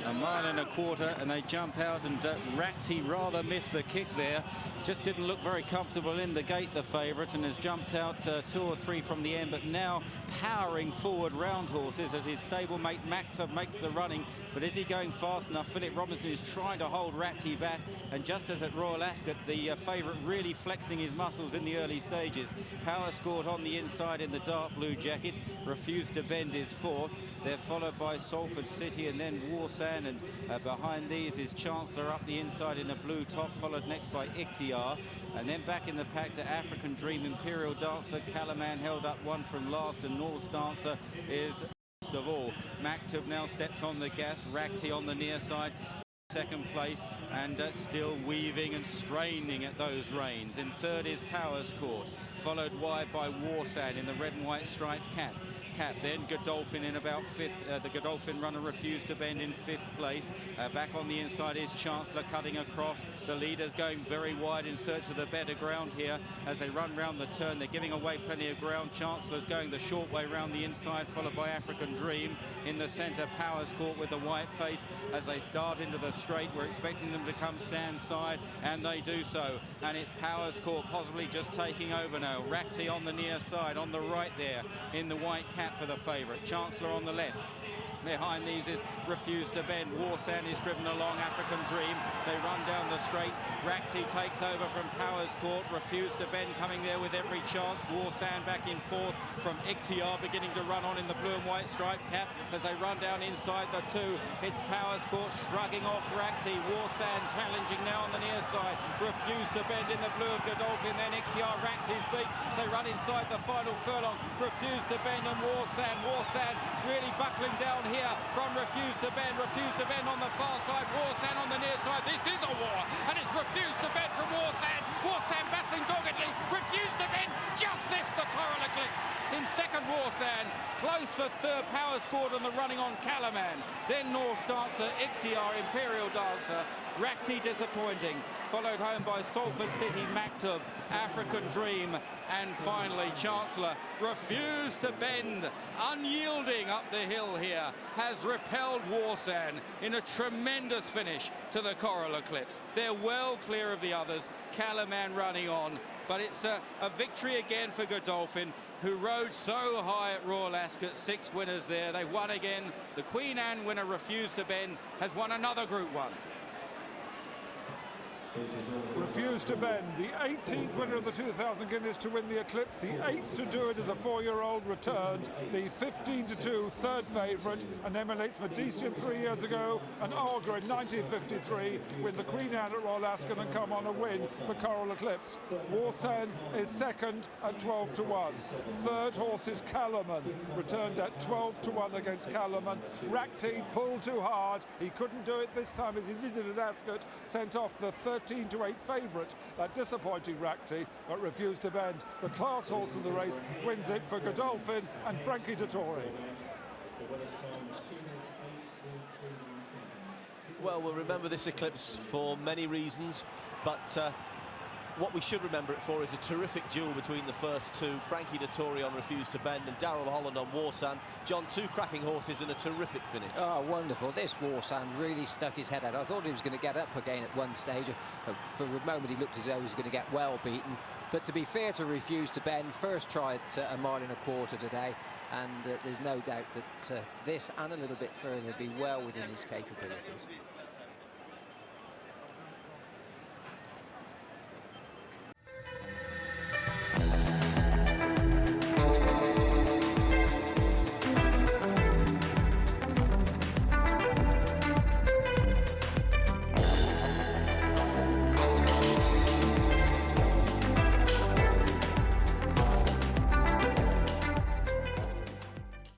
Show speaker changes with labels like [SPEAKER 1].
[SPEAKER 1] A mile and a quarter, and they jump out, and Rakti rather missed the kick there. Just didn't look very comfortable in the gate, the favourite, and has jumped out 2 or 3 from the end, but now powering forward round horses as his stablemate Maktub makes the running. But is he going fast enough? Philip Robinson is trying to hold Rakti back, and just as at Royal Ascot, the favourite really flexing his muscles in the early stages. Power scored on the inside in the dark blue jacket. Refused to Bend is 4th. They're followed by Salford City and then Warsan, and behind these is Chancellor up the inside in a blue top, followed next by Ikhtiar. And then back in the pack to African Dream, Imperial Dancer, Calaman held up 1 from last, and Norse Dancer is last of all. Maktub now steps on the gas, Rakti on the near side. Second place, and still weaving and straining at those reins. In third is Powers Court, followed wide by Warsan in the red and white striped cap. Then Godolphin in about 5th. The Godolphin runner Refused to Bend in 5th place. Back on the inside is Chancellor cutting across. The leaders going very wide in search of the better ground here as they run round the turn. They're giving away plenty of ground. Chancellor's going the short way round the inside, followed by African Dream. In the centre, Powers Court with the white face as they start into the straight. We're expecting them to come stand side, and they do so. And it's Powers Court possibly just taking over now. Rakti on the near side, on the right there in the white cap for the favourite. Chancellor on the left. Behind these is Refused to Bend. Warsan is driven along. African Dream. They run down the straight. Rakti takes over from Powers Court. Refused to Bend coming there with every chance. Warsan back in 4th from Ikhtiar, beginning to run on in the blue and white striped cap as they run down inside the 2. It's Powers Court shrugging off Rakti. Warsan challenging now on the near side. Refused to Bend in the blue of Godolphin. Then Ikhtiar. Rakti's beat. They run inside the final furlong. Refused to Bend and Warsan. Warsan really buckling down here from Refused to Bend. Refused to Bend on the far side. Warsan on the near side. This is a war, and it's Refused to Bend from Warsan. Warsan battling doggedly. Refused to Bend just lifts the Coral-Eclipse. In second, Warsan. Close for third. Power scored on the running on Calaman. Then Norse Dancer, Ikhtiar, Imperial Dancer. Rakti disappointing. Followed home by Salford City, Maktub, African Dream, and finally Chancellor. Refused to Bend, unyielding up the hill here, has repelled Warsan in a tremendous finish to the Coral-Eclipse. They're well clear of the others. Calaman running on, but it's a victory again for Godolphin, who rode so high at Royal Ascot. 6 winners there. They won again. The Queen Anne winner, Refused to Bend, has won another Group 1.
[SPEAKER 2] Refused to Bend, the 18th winner of the 2000 Guineas to win the Eclipse, the 8th to do it as a 4-year-old, returned, the 15-2 third favourite, and emulates Medician 3 years ago, and Olga in 1953 win the Queen Anne at Royal Ascot and come on a win for Coral-Eclipse. Warsan is second at 12-1. Third horse is Calaman, returned at 12-1 against Calaman. Rakti pulled too hard, he couldn't do it this time as he did it at Ascot, sent off the 13-8 favourite, that disappointing Rakti, but Refused to Bend. The class horse of the race wins it for Godolphin and Frankie Dettori.
[SPEAKER 3] Well, we'll remember this Eclipse for many reasons, but what we should remember it for is a terrific duel between the first 2, Frankie Dettori on Refused to Bend and Darrell Holland on Warsan. John, 2 cracking horses and a terrific finish.
[SPEAKER 4] Oh, wonderful. This Warsan really stuck his head out. I thought he was going to get up again at one stage. For a moment, he looked as though he was going to get well beaten. But to be fair to Refused to Bend, first try at a mile and a quarter today, and there's no doubt that this and a little bit further will be well within his capabilities.